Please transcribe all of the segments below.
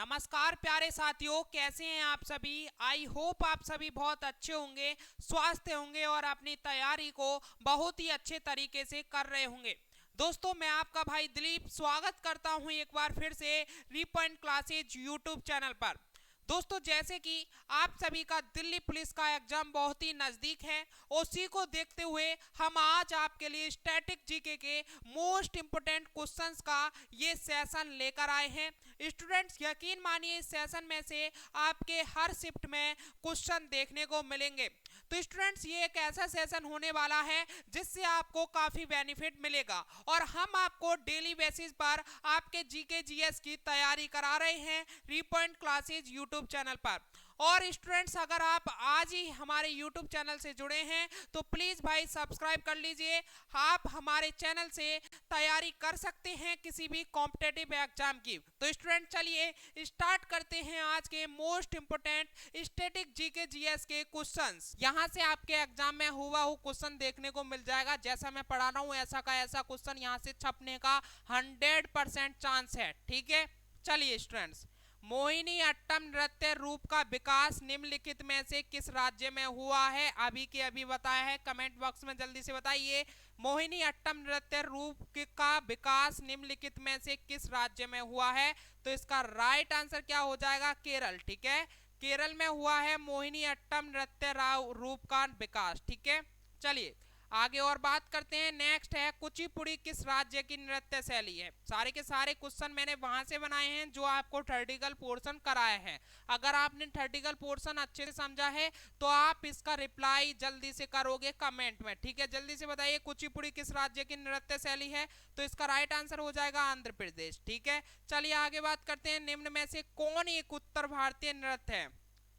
नमस्कार प्यारे साथियों, कैसे हैं आप सभी। आई होप आप सभी बहुत अच्छे होंगे, स्वस्थ होंगे और अपनी तैयारी को बहुत ही अच्छे तरीके से कर रहे होंगे। दोस्तों, मैं आपका भाई दिलीप स्वागत करता हूं एक बार फिर से रीपॉइंट क्लासेज यूट्यूब चैनल पर। दोस्तों, जैसे कि आप सभी का दिल्ली पुलिस का एग्जाम बहुत ही नज़दीक है, उसी को देखते हुए हम आज आपके लिए स्टैटिक जीके के मोस्ट इंपोर्टेंट क्वेश्चंस का ये सेशन लेकर आए हैं। स्टूडेंट्स, यकीन मानिए इस सेशन में से आपके हर शिफ्ट में क्वेश्चन देखने को मिलेंगे। तो स्टूडेंट्स, ये एक ऐसा सेशन होने वाला है जिससे आपको काफ़ी बेनिफिट मिलेगा और हम आपको डेली बेसिस पर आपके जीके जीएस की तैयारी करा रहे हैं रीपॉइंट क्लासेज यूट्यूब चैनल पर। और स्टूडेंट्स, अगर आप आज ही हमारे यूट्यूब चैनल से जुड़े हैं तो प्लीज़ भाई सब्सक्राइब कर लीजिए। आप हमारे चैनल से तैयारी कर सकते हैं किसी भी कॉम्पिटेटिव एग्जाम की। तो स्टूडेंट, चलिए स्टार्ट करते हैं आज के most important static GK GS के क्वेश्चंस। यहाँ से आपके एग्जाम में हुबहू क्वेश्चन देखने को मिल जाएगा। जैसा मैं पढ़ा रहा हूँ ऐसा का ऐसा क्वेश्चन यहाँ से छपने का 100% चांस है। ठीक है, चलिए स्टूडेंट्स, मोहिनी अट्टम नृत्य रूप का विकास निम्नलिखित में से किस राज्य में हुआ है। अभी के अभी बताया है, कमेंट बॉक्स में जल्दी से बताइए। मोहिनी अट्टम नृत्य रूप का विकास निम्नलिखित में से किस राज्य में हुआ है। तो इसका राइट आंसर क्या हो जाएगा, केरल। ठीक है, केरल में हुआ है मोहिनी अट्टम नृत्य रूप का विकास। ठीक है, चलिए आगे और बात करते हैं। नेक्स्ट है कुचिपुड़ी किस राज्य की नृत्य शैली है। सारे के सारे क्वेश्चन मैंने वहां से बनाए हैं जो आपको थर्टिकल पोर्शन कराए हैं। अगर आपने थर्टिकल पोर्शन अच्छे से समझा है तो आप इसका रिप्लाई जल्दी से करोगे कमेंट में। ठीक है, जल्दी से बताइए कुचिपुड़ी किस राज्य की नृत्य शैली है। तो इसका राइट आंसर हो जाएगा आंध्र प्रदेश। ठीक है, चलिए आगे बात करते हैं। निम्न में से कौन एक उत्तर भारतीय नृत्य है।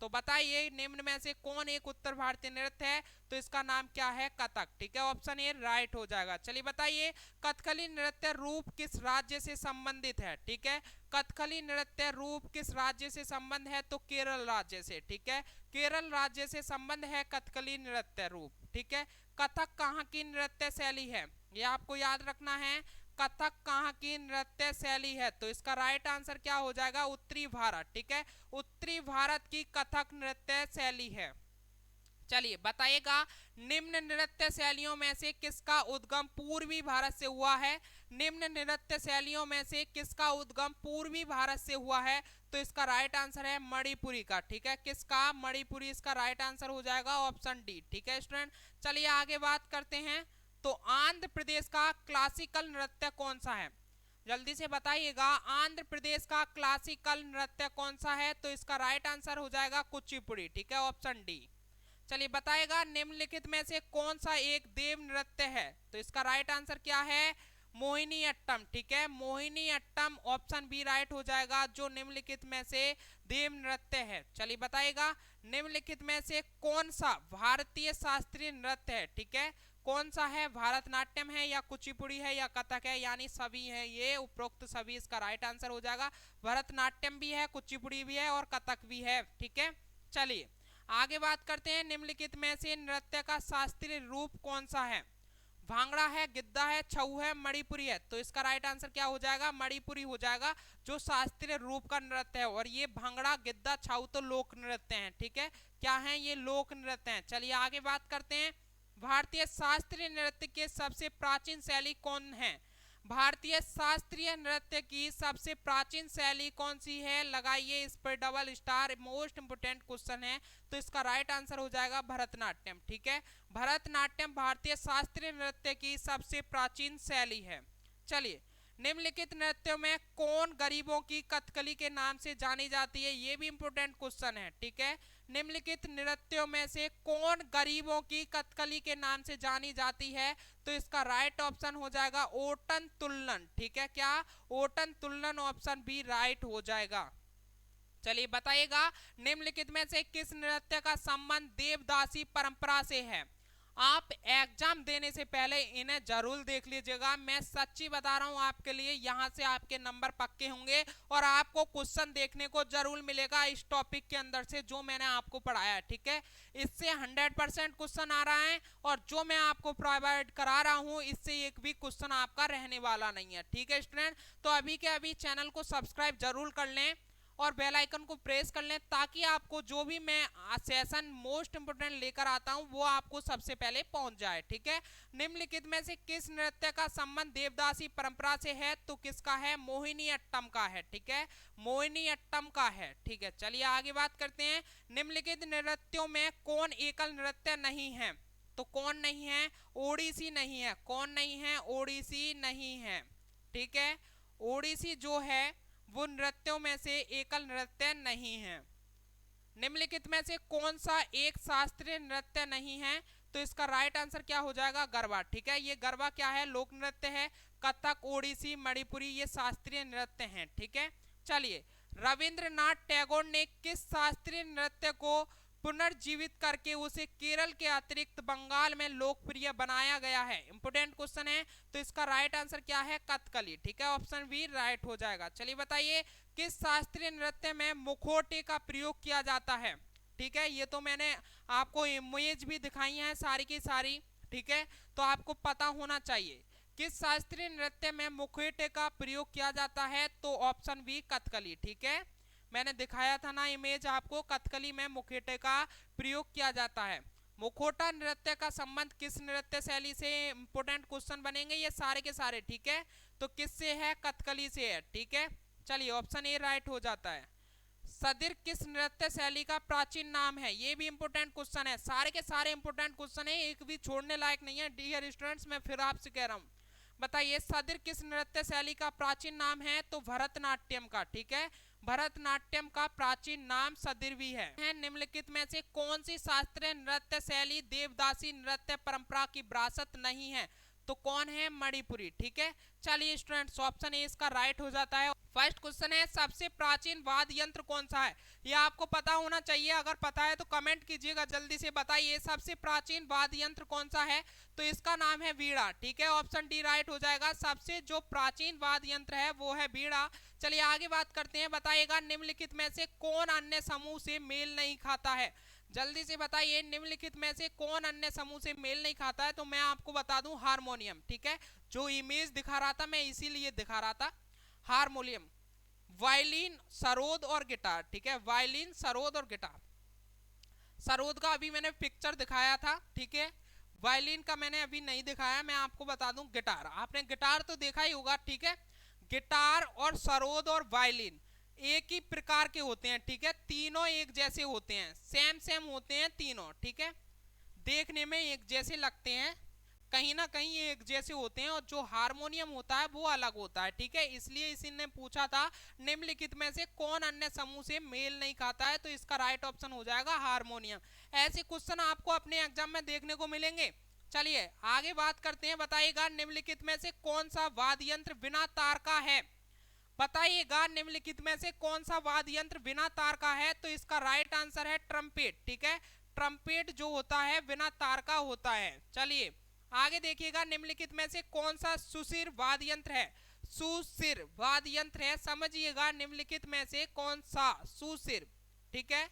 तो बताइए निम्न में से कौन एक उत्तर भारतीय नृत्य है। तो इसका नाम क्या है, कथक। ठीक है, ऑप्शन ए राइट हो जाएगा। चलिए बताइए कथकली नृत्य रूप किस राज्य से संबंधित है। ठीक है, कथकली नृत्य रूप किस राज्य से संबंध है। तो केरल राज्य से। ठीक है, केरल राज्य से संबंध है कथकली नृत्य रूप। ठीक है, कथक कहाँ की नृत्य शैली है, ये आपको याद रखना है। कथक कहाँ की नृत्य शैली है। तो इसका राइट आंसर क्या हो जाएगा, उत्तरी भारत। ठीक है, उत्तरी भारत की कथक नृत्य शैली है। चलिए बताइएगा निम्न नृत्य शैलियों में से किसका उद्गम पूर्वी भारत से हुआ है। निम्न नृत्य शैलियों में से किसका उद्गम पूर्वी भारत से हुआ है। तो इसका राइट आंसर है मणिपुरी का। ठीक है, किसका, मणिपुरी इसका राइट आंसर हो जाएगा ऑप्शन डी। ठीक है स्टूडेंट, चलिए आगे बात करते हैं। तो आंध्र प्रदेश का क्लासिकल नृत्य कौन सा है। जल्दी से बताइएगा आंध्र प्रदेश का क्लासिकल नृत्य कौन सा है। तो इसका राइट आंसर हो जाएगा कुचिपुड़ी। ठीक है, ऑप्शन डी। चलिए बताएगा निम्नलिखित में से कौन सा एक देव नृत्य है। तो इसका राइट आंसर क्या है, मोहिनी अट्टम। ठीक है, Mohini Attam option B right हो जाएगा, जो निम्नलिखित में से देव नृत्य है। चलिए बताएगा निम्नलिखित में से कौन सा भारतीय शास्त्रीय नृत्य है। ठीक है, कौन सा है, भारतनाट्यम है या कुचिपुड़ी है या कथक है, यानी सभी है ये उपरोक्त सभी। इसका राइट आंसर हो जाएगा भरतनाट्यम भी है, कुचिपुड़ी भी है और कथक भी है। ठीक है, चलिए आगे बात करते हैं। निम्नलिखित में से नृत्य का शास्त्रीय रूप कौन सा है। भांगड़ा है, गिद्धा है, छऊ है, मणिपुरी है। तो इसका राइट आंसर क्या हो जाएगा, मणिपुरी हो जाएगा, जो शास्त्रीय रूप का नृत्य है। और ये भांगड़ा, गिद्धा, छऊ तो लोक नृत्य हैं। ठीक है, क्या है, ये लोक नृत्य हैं। चलिए आगे बात करते हैं। भारतीय शास्त्रीय नृत्य के सबसे प्राचीन शैली कौन है। भारतीय शास्त्रीय नृत्य की सबसे प्राचीन शैली कौन सी है। लगाइए इस पर double star, most important question है। तो इसका राइट आंसर हो जाएगा भरतनाट्यम। ठीक है, भरतनाट्यम भारतीय शास्त्रीय नृत्य की सबसे प्राचीन शैली है। चलिए निम्नलिखित नृत्यों में कौन गरीबों की कथकली के नाम से जानी जाती है, ये भी इंपोर्टेंट क्वेश्चन है। ठीक है, निम्नलिखित नृत्यों में से कौन गरीबों की कथकली के नाम से जानी जाती है। तो इसका राइट ऑप्शन हो जाएगा ओटन तुल्लन। ठीक है, क्या, ओटन तुल्लन ऑप्शन बी राइट हो जाएगा। चलिए बताइएगा निम्नलिखित में से किस नृत्य का संबंध देवदासी परंपरा से है। आप एग्जाम देने से पहले इन्हें जरूर देख लीजिएगा। मैं सच्ची बता रहा हूं आपके लिए, यहां से आपके नंबर पक्के होंगे और आपको क्वेश्चन देखने को जरूर मिलेगा इस टॉपिक के अंदर से जो मैंने आपको पढ़ाया है। ठीक है, इससे 100% क्वेश्चन आ रहा है और जो मैं आपको प्रोवाइड करा रहा हूं इससे एक भी क्वेश्चन आपका रहने वाला नहीं है। ठीक है स्टूडेंट, तो अभी के अभी चैनल को सब्सक्राइब जरूर कर लें और बेल आइकन को प्रेस कर लें ताकि आपको जो भी मैं सेशन मोस्ट इंपोर्टेंट लेकर आता हूं वो आपको सबसे पहले पहुंच जाए। ठीक है, निम्नलिखित में से किस नृत्य का संबंध देवदासी परंपरा से है? तो किसका है? मोहिनी अट्टम का है। ठीक है, मोहिनी अट्टम का है। ठीक है, चलिए आगे बात करते हैं। निम्नलिखित नृत्यों में कौन एकल नृत्य नहीं है? तो कौन नहीं है? ओडिसी नहीं है। कौन नहीं है? ओडिसी नहीं है। ठीक है, ओडिसी जो है वो नृत्यों में से एकल नृत्य नहीं है। निम्नलिखित में से कौन सा एक शास्त्रीय नृत्य नहीं है? तो इसका राइट आंसर क्या हो जाएगा? गरबा। ठीक है, ये गरबा क्या है? लोक नृत्य है। कथक, ओडिसी, मणिपुरी ये शास्त्रीय नृत्य हैं। ठीक है, चलिए रविंद्रनाथ टैगोर ने किस शास्त्रीय नृत्य को पुनर्जीवित करके उसे केरल के अतिरिक्त बंगाल में लोकप्रिय बनाया गया है? इंपोर्टेंट क्वेश्चन है। तो इसका राइट आंसर क्या है? कथकली। ठीक है, ऑप्शन बी राइट हो जाएगा। चलिए बताइए किस शास्त्रीय नृत्य में मुखौटे का प्रयोग किया जाता है? ठीक है, ये तो मैंने आपको इमेज भी दिखाई है सारी की सारी। ठीक है, तो आपको पता होना चाहिए किस शास्त्रीय नृत्य में मुखौटे का प्रयोग किया जाता है? तो ऑप्शन बी कथकली। ठीक है, मैंने दिखाया था ना इमेज आपको, कथकली में मुखौटे का प्रयोग किया जाता है। मुखौटा नृत्य का संबंध किस नृत्य शैली से? इंपोर्टेंट क्वेश्चन बनेंगे ये सारे के सारे। ठीक है, तो किससे है? कथकली से है। ठीक है, चलिए ऑप्शन ए राइट हो जाता है। सदिर किस नृत्य शैली का प्राचीन नाम है? ये भी इंपोर्टेंट क्वेश्चन है। सारे के सारे इंपोर्टेंट क्वेश्चन है, एक भी छोड़ने लायक नहीं है। डियर स्टूडेंट्स, मैं फिर आपसे कह रहा हूँ, बताइए सदिर किस नृत्य शैली का प्राचीन नाम है? तो भरतनाट्यम का। ठीक है, भरतनाट्यम का प्राचीन नाम सदिर भी है। निम्नलिखित में से कौन सी शास्त्रीय नृत्य शैली देवदासी नृत्य परंपरा की विरासत नहीं है? तो कौन है? मणिपुरी। ठीक है, चलिए स्टूडेंट्स ऑप्शन ए इसका राइट हो जाता है। फर्स्ट क्वेश्चन है सबसे प्राचीन वाद्य यंत्र कौन सा है? ये आपको पता होना चाहिए, अगर पता है तो कमेंट कीजिएगा जल्दी से। बताइए सबसे प्राचीन वाद्य यंत्र कौन सा है? तो इसका नाम है वीणा। ठीक है, ऑप्शन डी राइट हो जाएगा। सबसे जो प्राचीन वाद्य यंत्र है वो है वीणा। चलिए आगे बात करते हैं। बताइएगा निम्नलिखित में से कौन अन्य समूह से मेल नहीं खाता है? जल्दी से बताइए निम्नलिखित में से कौन अन्य समूह से मेल नहीं खाता है? तो मैं आपको बता दूं हारमोनियम। ठीक है, जो इमेज दिखा रहा था मैं इसीलिए दिखा रहा था। हारमोनियम, वायलिन, सरोद और गिटार। ठीक है, वायलिन, सरोद और गिटार। सरोद का अभी मैंने पिक्चर दिखाया था। ठीक है, वायलिन का मैंने अभी नहीं दिखाया। मैं आपको बता दूं गिटार, आपने गिटार तो देखा ही होगा। ठीक है, गिटार और सरोद और वायलिन एक ही प्रकार के होते हैं। ठीक है, तीनों एक जैसे होते हैं, सेम सेम होते हैं तीनों। ठीक है, देखने में एक जैसे लगते हैं, कहीं ना कहीं ये एक जैसे होते हैं, और जो हारमोनियम होता है वो अलग होता है। ठीक है, इसलिए इसी ने पूछा था निम्नलिखित में से कौन अन्य समूह से मेल नहीं खाता है? तो इसका राइट ऑप्शन हो जाएगा हारमोनियम। ऐसे क्वेश्चन आपको अपने एग्जाम में देखने को मिलेंगे। चलिए आगे बात करते हैं। बताइएगा निम्नलिखित में से कौन सा वाद्य यंत्र बिना तार का है? बताइएगा निम्नलिखित में से कौन सा वाद्य यंत्र बिना तार का है? तो इसका राइट आंसर है ट्रम्पेट। ठीक है, ट्रम्पेट जो होता है बिना तार का होता है। चलिए आगे देखिएगा निम्नलिखित में से कौन सा सुशिर वाद्य यंत्र है? सुशिर वाद्य यंत्र है, समझिएगा निम्नलिखित में से कौन सा सुशिर, ठीक है,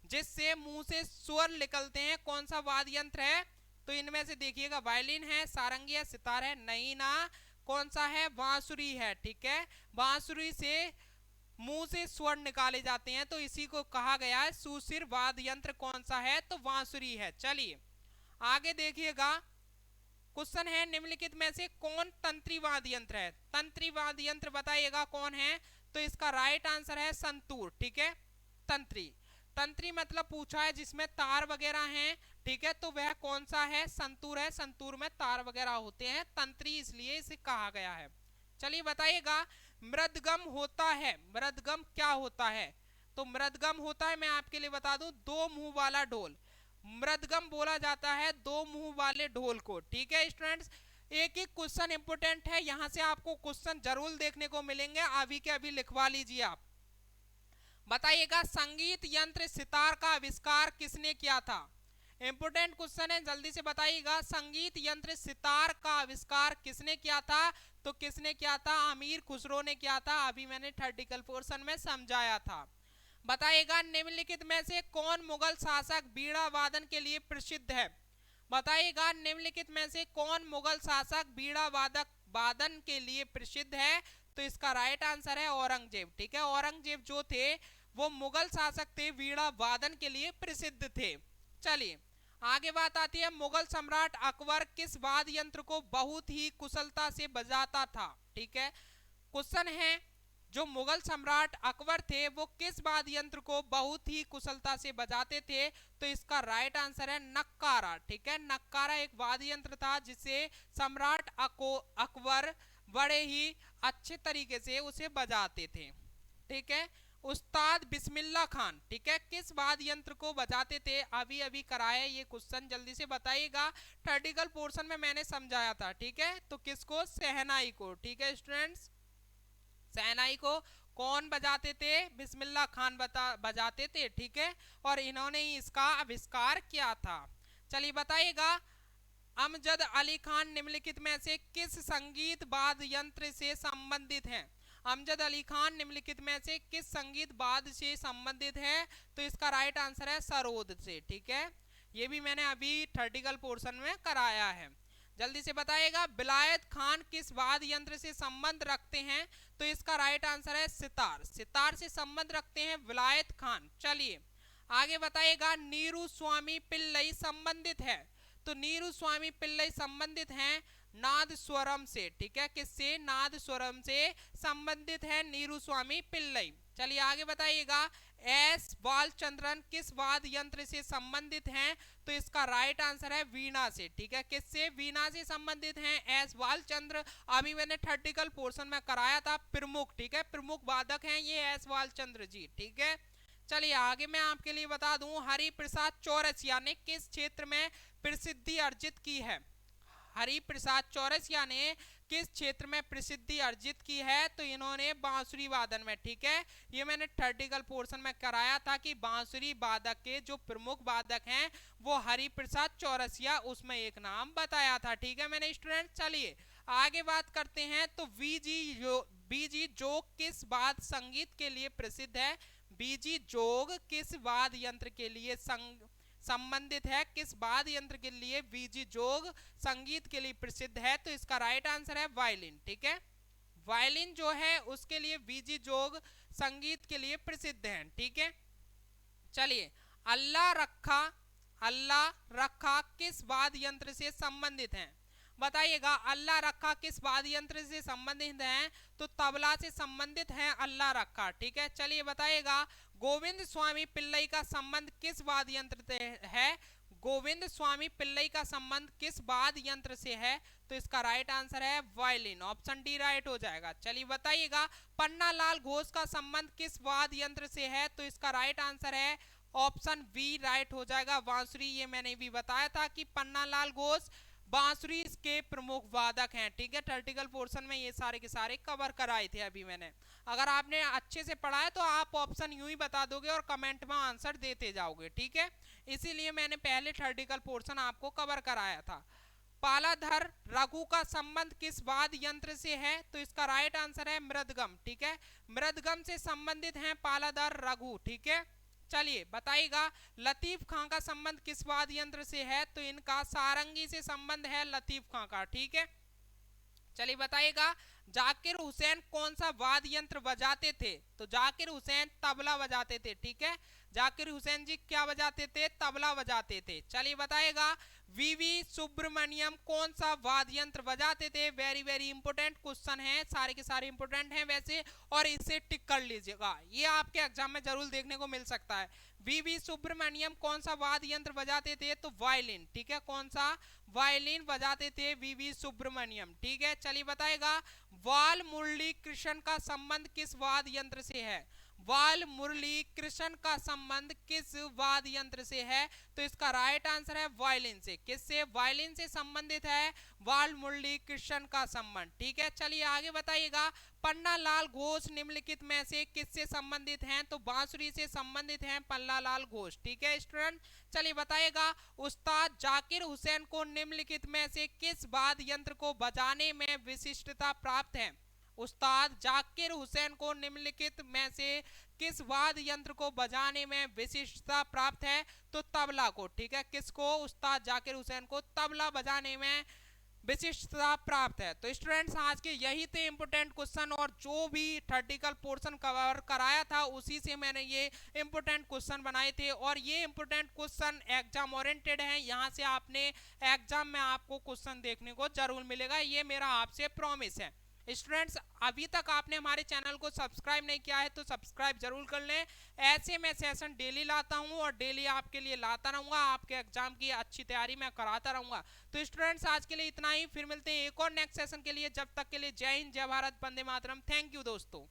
जिससे मुंह से स्वर निकलते हैं, कौन सा वाद्य यंत्र है? तो इनमें से देखिएगा वायलिन है, सारंगी है, सितार है, नहीं ना, कौन सा है? बांसुरी है। ठीक है, बांसुरी से मुंह से स्वर निकाले जाते हैं, तो इसी को कहा गया है सुशिर वाद्य यंत्र। कौन सा है? तो बांसुरी है। चलिए आगे देखिएगा, क्वेश्चन है निम्नलिखित में से कौन तंत्री वाद्य यंत्र है? तंत्री वाद्य यंत्र बताइएगा कौन है? तो इसका राइट आंसर है संतूर। ठीक है, तंत्री, तंत्री मतलब पूछा है जिसमें तार वगैरह हैं। ठीक है, तो वह कौन सा है? संतूर है, संतूर में तार वगैरह होते हैं, तंत्री इसलिए इसे कहा गया है। चलिए बताइएगा मृदगम होता है, मृदगम क्या होता है? तो मृदगम होता है, मैं आपके लिए बता दूं, दो मुंह वाला ढोल। मृदगम बोला जाता है दो मुंह वाले ढोल को। ठीक है स्टूडेंट्स, एक एक क्वेश्चन इंपोर्टेंट है, यहां से आपको क्वेश्चन जरूर देखने को मिलेंगे, अभी के अभी लिखवा लीजिए आप। बताइएगा संगीत यंत्र सितार का आविष्कार किसने किया था? इंपोर्टेंट क्वेश्चन है, जल्दी से बताइएगा संगीत यंत्र सितार का आविष्कार किसने किया था? तो किसने किया था? अमीर खुसरो ने किया था, अभी मैंने थर्टिकल पोर्शन में समझाया था। बताइएगा निम्नलिखित में से कौन मुगल शासक बीड़ा वादन के लिए प्रसिद्ध है? बताइएगा निम्नलिखित में से कौन मुगल शासक बीड़ा वादक वादन के लिए प्रसिद्ध है? तो इसका राइट आंसर है औरंगजेब। ठीक है, औरंगजेब जो थे वो मुगल शासक थे, वीणा वादन के लिए प्रसिद्ध थे। चलिए आगे बात आती है, मुगल सम्राट अकबर किस वाद्य यंत्र को बहुत ही कुशलता से बजाता था। ठीक है, क्वेश्चन है जो मुगल सम्राट अकबर थे वो किस वाद्य यंत्र को बहुत ही कुशलता से बजाते थे, तो इसका राइट आंसर है नक्कारा। ठीक है, नक्कारा एक वाद्य यंत्र था जिसे सम्राट अकबर बड़े ही अच्छे तरीके से उसे बजाते थे। ठीक है, उस्ताद बिस्मिल्लाह खान, ठीक है, किस वाद्य यंत्र को बजाते थे, अभी अभी कराया ये क्वेश्चन, जल्दी से बताइएगा। थर्टिकल पोर्शन में मैंने समझाया था। ठीक है, तो किसको, शहनाई को। ठीक है स्टूडेंट्स, शहनाई को कौन बजाते थे, बिस्मिल्लाह खान बजाते थे। ठीक है, और इन्होंने ही इसका आविष्कार किया था। चलिए बताइएगा, अमजद अली खान निम्नलिखित में से किस संगीत वाद्य यंत्र से संबंधित हैं। अमजद अली खान निम्नलिखित में से किस संगीत वाद्य से संबंधित है, तो इसका राइट आंसर है सरोद से। ठीक है, ये भी मैंने अभी थर्टिकल पोर्शन में कराया है। जल्दी से बताइएगा, विलायत खान किस वाद्य यंत्र से संबंध रखते हैं, तो इसका राइट आंसर है सितार। सितार से संबंध रखते हैं विलायत खान। चलिए आगे बताइएगा, नीरू स्वामी पिल्लई संबंधित है, तो नीरू स्वामी पिल्लई संबंधित हैं नाद स्वरम से। ठीक है, किससे, नाद स्वरम से संबंधित है नीरू स्वामी पिल्लई। चलिए आगे बताइएगा, एस बालचंद्रन किस वाद्य यंत्र से संबंधित हैं, तो इसका राइट आंसर है वीणा से। ठीक है, किससे, वीणा से संबंधित हैं एस बालचंद्र। अभी मैंने थर्टिकल पोर्शन में कराया था प्रमुख। ठीक है, प्रमुख वादक हैं ये एस बालचंद्र जी। ठीक है, चलिए आगे मैं आपके लिए बता दूं, हरिप्रसाद चौरसिया ने किस क्षेत्र में प्रसिद्धि अर्जित की है। हरिप्रसाद चौरसिया ने किस क्षेत्र में प्रसिद्धि अर्जित की है, तो इन्होंने बांसुरी वादन में। ठीक है, ये मैंने थर्टिकल पोर्शन में कराया था कि बांसुरी वादक के जो प्रमुख वादक हैं वो हरिप्रसाद चौरसिया, उसमें एक नाम बताया था। ठीक है मैंने स्टूडेंट, चलिए आगे बात करते हैं, तो बीजी जोग किस वाद्य संगीत के लिए प्रसिद्ध है। बीजी जोग किस वाद्य यंत्र के लिए संबंधित है, किस वाद्य यंत्र के लिए बीजी जोग संगीत के लिए प्रसिद्ध है, तो इसका राइट आंसर है वायलिन। ठीक है, वायलिन जो है उसके लिए बीजी जोग संगीत के लिए प्रसिद्ध है। ठीक है, चलिए अल्लाह रखा किस वाद्य यंत्र से संबंधित है, बताइएगा। अल्लाह रखा किस वाद्य यंत्र से संबंधित है, तो तबला से संबंधित है अल्लाह रखा। ठीक है, चलिए बताइएगा, गोविंद स्वामी पिल्लई का संबंध किस वाद्य यंत्र से है। गोविंद स्वामी पिल्लई का संबंध किस वाद्य यंत्र से है, तो इसका राइट आंसर है वायलिन, ऑप्शन डी राइट हो जाएगा। चलिए बताइएगा, पन्ना लाल घोष का संबंध किस वाद्य यंत्र से है, तो इसका राइट आंसर है ऑप्शन बी राइट हो जाएगा, बांसुरी। ये मैंने भी बताया था कि पन्ना लाल घोष बांसुरी के प्रमुख वादक हैं। ठीक है, थर्टिकल पोर्शन में ये सारे के सारे कवर कराए थे अभी मैंने। अगर आपने अच्छे से पढ़ा है तो आप ऑप्शन यूं ही बता दोगे और कमेंट में आंसर देते जाओगे। ठीक है, इसीलिए मैंने पहले थर्टिकल पोर्शन आपको कवर कराया था। पालाधर रघु का संबंध किस वाद्य यंत्र से है, तो इसका राइट आंसर है मृदगम। ठीक है, मृदगम से संबंधित हैं पालाधर रघु। ठीक है, चलिए बताइएगा, लतीफ खां का संबंध किस वाद्य यंत्र से है, तो इनका सारंगी से संबंध है लतीफ खां का। ठीक है, चलिए बताइएगा, जाकिर हुसैन कौन सा वाद्य यंत्र बजाते थे, तो जाकिर हुसैन तबला बजाते थे। ठीक है, जाकिर हुसैन जी क्या बजाते थे, तबला बजाते थे। चलिए बताइएगा, वीवी सुब्रमण्यम कौन सा वाद्य यंत्र बजाते थे। वेरी वेरी इंपोर्टेंट क्वेश्चन है, सारे के सारे इंपोर्टेंट हैं वैसे, और इसे टिक कर लीजिएगा, ये आपके एग्जाम में जरूर देखने को मिल सकता है। वीवी सुब्रमण्यम कौन सा वाद्य यंत्र बजाते थे, तो वायलिन। ठीक है, कौन सा, वायलिन बजाते थे वीवी सुब्रमण्यम। ठीक है, चलिए बताएगा, वाल मुरली कृष्ण का संबंध किस वाद्य यंत्र से है। वाल मुरली कृष्ण का संबंध किस वाद्य यंत्र से है, तो इसका राइट आंसर है वायलिन से। किससे, वायलिन से संबंधित है वाल मुरली कृष्ण का संबंध। ठीक है, चलिए आगे बताइएगा, पन्ना लाल घोष निम्नलिखित में से किससे संबंधित हैं, तो बांसुरी से संबंधित हैं पन्ना लाल घोष। ठीक है स्टूडेंट, चलिए बताइएगा, उस्ताद जाकिर हुसैन को निम्नलिखित में से किस वाद्य यंत्र को बजाने में विशिष्टता प्राप्त है। उस्ताद जाकिर हुसैन को निम्नलिखित में से किस वाद्य यंत्र को बजाने में विशिष्टता प्राप्त है, तो तबला को। ठीक है, किसको, उस्ताद जाकिर हुसैन को तबला बजाने में विशिष्टता प्राप्त है। तो स्टूडेंट्स आज के यही थे इंपोर्टेंट क्वेश्चन, और जो भी थर्टिकल पोर्शन कवर कराया था उसी से मैंने ये इंपोर्टेंट क्वेश्चन बनाए थे। और ये इंपोर्टेंट क्वेश्चन एग्जाम ओरिएंटेड है, यहाँ से आपने एग्जाम में आपको क्वेश्चन देखने को जरूर मिलेगा, ये मेरा आपसे प्रॉमिस है। स्टूडेंट्स अभी तक आपने हमारे चैनल को सब्सक्राइब नहीं किया है तो सब्सक्राइब जरूर कर लें। ऐसे मैं सेशन डेली लाता हूं और डेली आपके लिए लाता रहूंगा, आपके एग्जाम की अच्छी तैयारी मैं कराता रहूंगा। तो स्टूडेंट्स आज के लिए इतना ही, फिर मिलते हैं एक और नेक्स्ट सेशन के लिए। जब तक के लिए जय हिंद, जय भारत, वंदे मातरम। थैंक यू दोस्तों।